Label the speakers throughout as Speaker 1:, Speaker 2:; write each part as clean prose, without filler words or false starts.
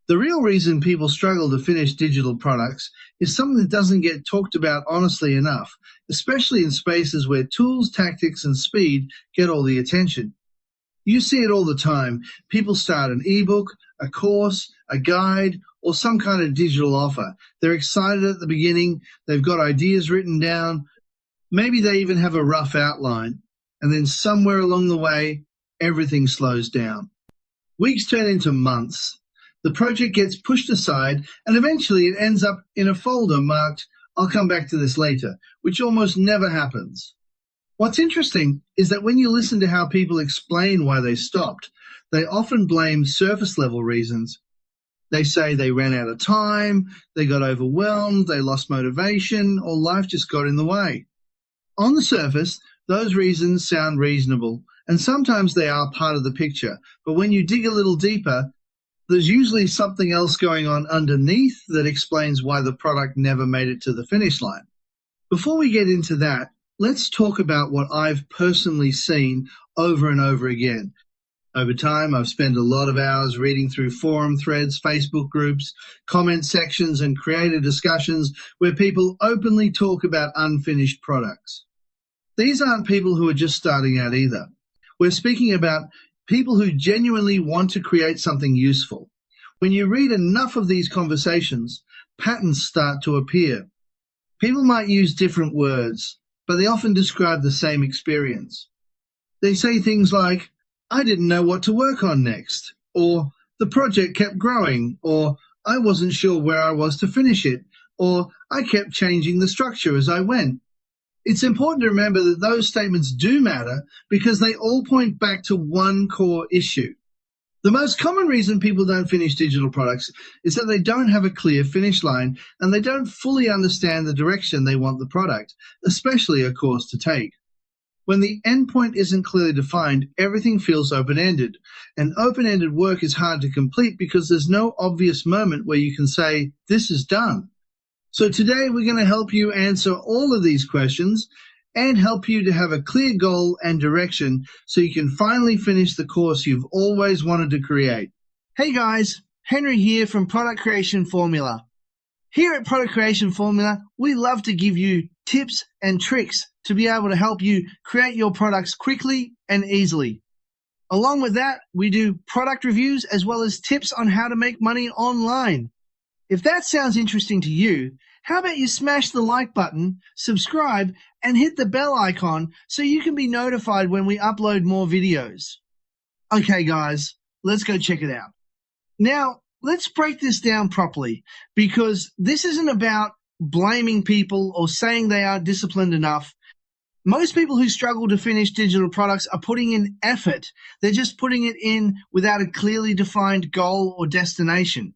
Speaker 1: The real reason people struggle to finish digital products is something that doesn't get talked about honestly enough, especially in spaces where tools, tactics, and speed get all the attention. You see it all the time. People start an ebook, a course, a guide, or some kind of digital offer. They're excited at the beginning, they've got ideas written down, maybe they even have a rough outline, and then somewhere along the way, everything slows down. Weeks turn into months. The project gets pushed aside, and eventually it ends up in a folder marked, "I'll come back to this later," which almost never happens. What's interesting is that when you listen to how people explain why they stopped, they often blame surface-level reasons. They say they ran out of time, they got overwhelmed, they lost motivation, or life just got in the way. On the surface, those reasons sound reasonable, and sometimes they are part of the picture, but when you dig a little deeper, there's usually something else going on underneath that explains why the product never made it to the finish line. Before we get into that, let's talk about what I've personally seen over and over again. Over time, I've spent a lot of hours reading through forum threads, Facebook groups, comment sections, and creator discussions where people openly talk about unfinished products. These aren't people who are just starting out either. We're speaking about people who genuinely want to create something useful. When you read enough of these conversations, patterns start to appear. People might use different words, but they often describe the same experience. They say things like, "I didn't know what to work on next," or "the project kept growing," or "I wasn't sure where I was to finish it," or "I kept changing the structure as I went." It's important to remember that those statements do matter because they all point back to one core issue. The most common reason people don't finish digital products is that they don't have a clear finish line and they don't fully understand the direction they want the product, especially a course to take. When the endpoint isn't clearly defined, everything feels open-ended, and open-ended work is hard to complete because there's no obvious moment where you can say, "This is done." So today we're going to help you answer all of these questions and help you to have a clear goal and direction so you can finally finish the course you've always wanted to create. Hey guys, Henry here from Product Creation Formula. Here at Product Creation Formula, we love to give you tips and tricks to be able to help you create your products quickly and easily. Along with that, we do product reviews as well as tips on how to make money online. If that sounds interesting to you, how about you smash the like button, subscribe, and hit the bell icon so you can be notified when we upload more videos. Okay guys, let's go check it out. Now, let's break this down properly because this isn't about blaming people or saying they aren't disciplined enough. Most people who struggle to finish digital products are putting in effort. They're just putting it in without a clearly defined goal or destination.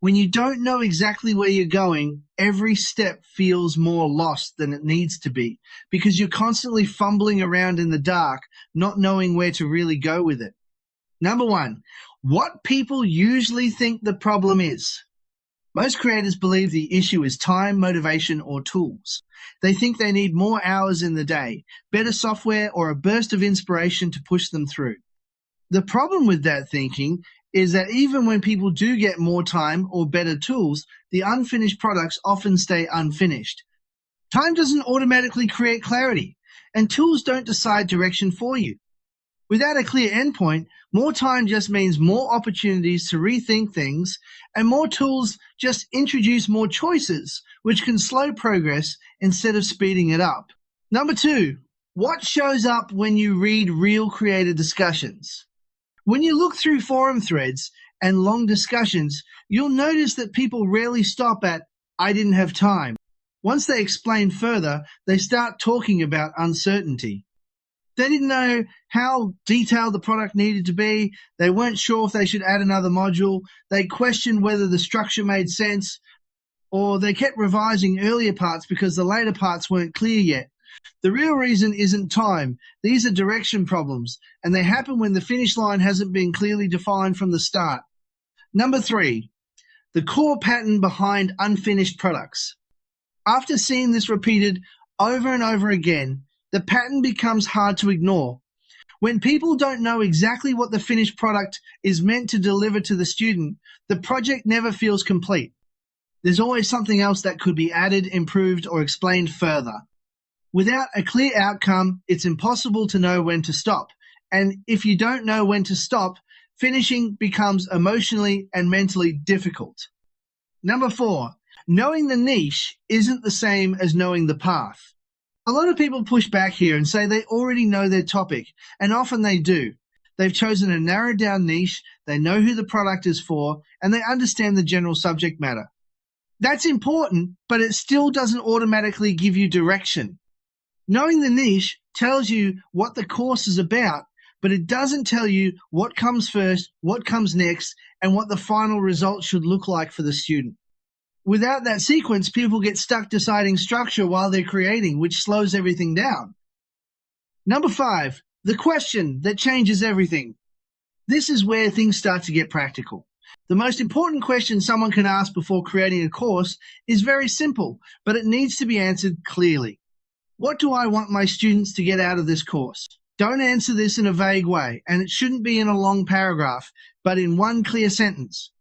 Speaker 1: When you don't know exactly where you're going, every step feels more lost than it needs to be because you're constantly fumbling around in the dark, not knowing where to really go with it. Number one, what people usually think the problem is. Most creators believe the issue is time, motivation, or tools. They think they need more hours in the day, better software, or a burst of inspiration to push them through. The problem with that thinking is that even when people do get more time or better tools, the unfinished products often stay unfinished. Time doesn't automatically create clarity, and tools don't decide direction for you. Without a clear endpoint, more time just means more opportunities to rethink things, and more tools just introduce more choices, which can slow progress instead of speeding it up. Number two, what shows up when you read real creator discussions? When you look through forum threads and long discussions, you'll notice that people rarely stop at, "I didn't have time." Once they explain further, they start talking about uncertainty. They didn't know how detailed the product needed to be. They weren't sure if they should add another module. They questioned whether the structure made sense, or they kept revising earlier parts because the later parts weren't clear yet. The real reason isn't time. These are direction problems, and they happen when the finish line hasn't been clearly defined from the start. Number three, the core pattern behind unfinished products. After seeing this repeated over and over again, the pattern becomes hard to ignore. When people don't know exactly what the finished product is meant to deliver to the student, the project never feels complete. There's always something else that could be added, improved, or explained further. Without a clear outcome, it's impossible to know when to stop. And if you don't know when to stop, finishing becomes emotionally and mentally difficult. Number 4, knowing the niche isn't the same as knowing the path. A lot of people push back here and say they already know their topic, and often they do. They've chosen a narrowed down niche, they know who the product is for, and they understand the general subject matter. That's important, but it still doesn't automatically give you direction. Knowing the niche tells you what the course is about, but it doesn't tell you what comes first, what comes next, and what the final result should look like for the student. Without that sequence, people get stuck deciding structure while they're creating, which slows everything down. Number 5, the question that changes everything. This is where things start to get practical. The most important question someone can ask before creating a course is very simple, but it needs to be answered clearly. What do I want my students to get out of this course? Don't answer this in a vague way, and it shouldn't be in a long paragraph, but in one clear sentence.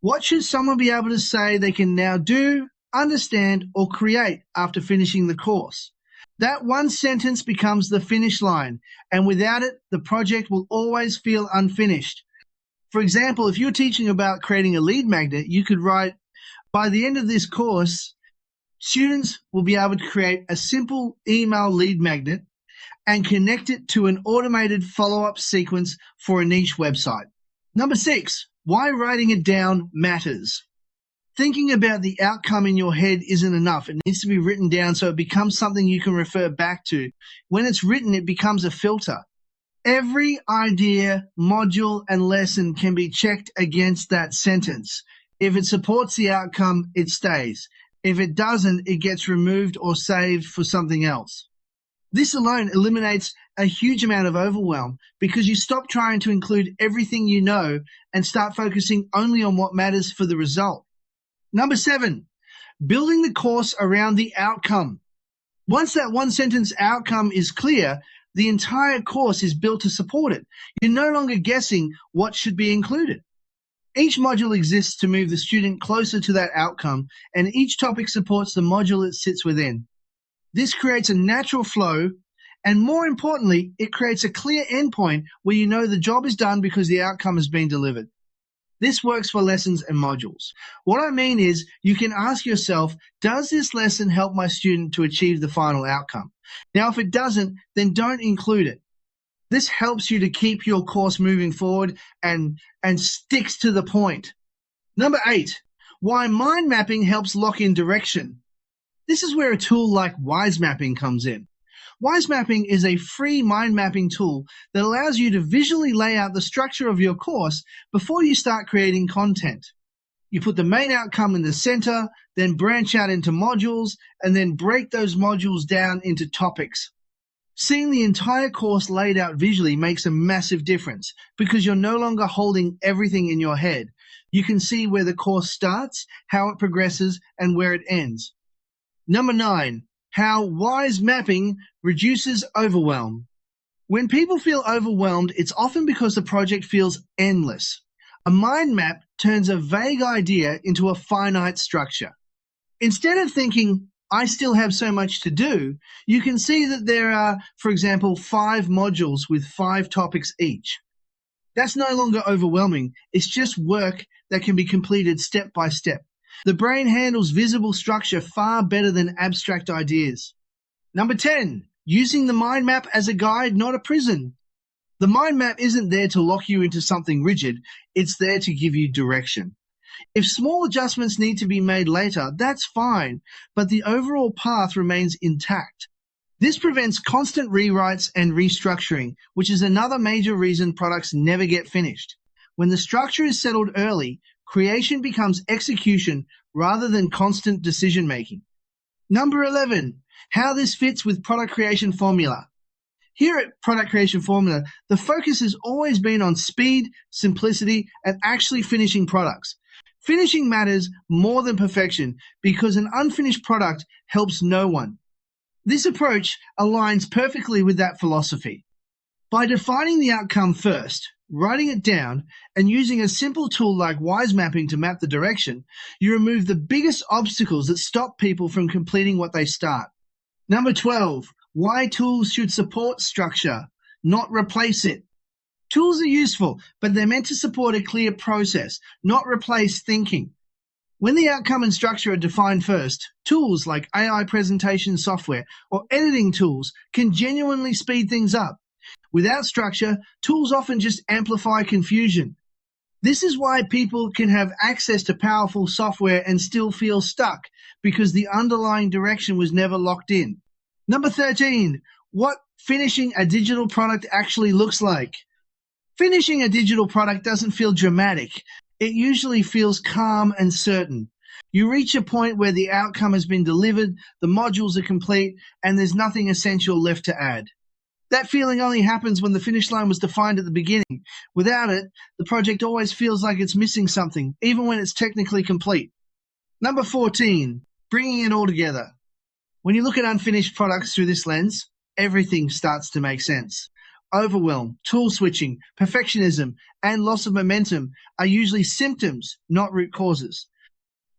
Speaker 1: What should someone be able to say they can now do, understand, or create after finishing the course? That one sentence becomes the finish line, and without it, the project will always feel unfinished. For example, if you're teaching about creating a lead magnet, you could write, by the end of this course, students will be able to create a simple email lead magnet and connect it to an automated follow-up sequence for a niche website. Number 6, why writing it down matters. Thinking about the outcome in your head isn't enough. It needs to be written down so it becomes something you can refer back to. When it's written, it becomes a filter. Every idea, module, and lesson can be checked against that sentence. If it supports the outcome, it stays. If it doesn't, it gets removed or saved for something else. This alone eliminates a huge amount of overwhelm because you stop trying to include everything you know and start focusing only on what matters for the result. Number 7, building the course around the outcome. Once that one sentence outcome is clear, the entire course is built to support it. You're no longer guessing what should be included. Each module exists to move the student closer to that outcome, and each topic supports the module it sits within. This creates a natural flow, and more importantly, it creates a clear endpoint where you know the job is done because the outcome has been delivered. This works for lessons and modules. What I mean is, you can ask yourself, does this lesson help my student to achieve the final outcome? Now, if it doesn't, then don't include it. This helps you to keep your course moving forward and sticks to the point. Number 8, why mind mapping helps lock in direction. This is where a tool like Wise Mapping comes in. Wise Mapping is a free mind mapping tool that allows you to visually lay out the structure of your course before you start creating content. You put the main outcome in the center, then branch out into modules, and then break those modules down into topics. Seeing the entire course laid out visually makes a massive difference because you're no longer holding everything in your head. You can see where the course starts, how it progresses, and where it ends. Number 9, how wise mapping reduces overwhelm. When people feel overwhelmed, it's often because the project feels endless. A mind map turns a vague idea into a finite structure. Instead of thinking, I still have so much to do, you can see that there are, for example, 5 modules with 5 topics each. That's no longer overwhelming. It's just work that can be completed step by step. The brain handles visible structure far better than abstract ideas. Number 10, using the mind map as a guide, not a prison. The mind map isn't there to lock you into something rigid. It's there to give you direction. If small adjustments need to be made later, that's fine, but the overall path remains intact. This prevents constant rewrites and restructuring, which is another major reason products never get finished. When the structure is settled early, creation becomes execution rather than constant decision-making. Number 11, how this fits with Product Creation Formula. Here at Product Creation Formula, the focus has always been on speed, simplicity, and actually finishing products. Finishing matters more than perfection because an unfinished product helps no one. This approach aligns perfectly with that philosophy. By defining the outcome first, writing it down, and using a simple tool like wise mapping to map the direction, you remove the biggest obstacles that stop people from completing what they start. Number 12, why tools should support structure, not replace it. Tools are useful, but they're meant to support a clear process, not replace thinking. When the outcome and structure are defined first, tools like AI presentation software or editing tools can genuinely speed things up. Without structure, tools often just amplify confusion. This is why people can have access to powerful software and still feel stuck, because the underlying direction was never locked in. Number 13, what finishing a digital product actually looks like. Finishing a digital product doesn't feel dramatic. It usually feels calm and certain. You reach a point where the outcome has been delivered, the modules are complete, and there's nothing essential left to add. That feeling only happens when the finish line was defined at the beginning. Without it, the project always feels like it's missing something, even when it's technically complete. Number 14, bringing it all together. When you look at unfinished products through this lens, everything starts to make sense. Overwhelm, tool switching, perfectionism, and loss of momentum are usually symptoms, not root causes.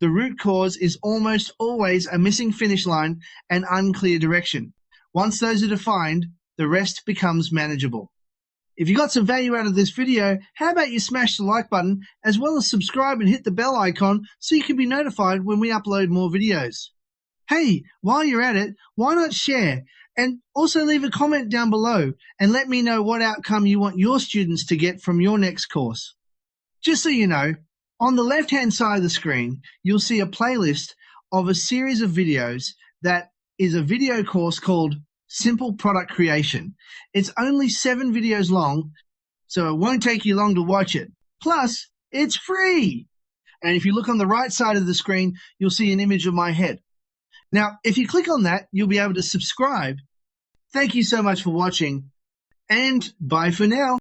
Speaker 1: The root cause is almost always a missing finish line and unclear direction. Once those are defined, the rest becomes manageable. If you got some value out of this video, how about you smash the like button as well as subscribe and hit the bell icon so you can be notified when we upload more videos. Hey, while you're at it, why not share? And also leave a comment down below and let me know what outcome you want your students to get from your next course. Just so you know, on the left-hand side of the screen, you'll see a playlist of a series of videos that is a video course called Simple Product Creation. It's only 7 videos long, so it won't take you long to watch it. Plus, it's free. And if you look on the right side of the screen, you'll see an image of my head. Now, if you click on that, you'll be able to subscribe. Thank you so much for watching, and bye for now.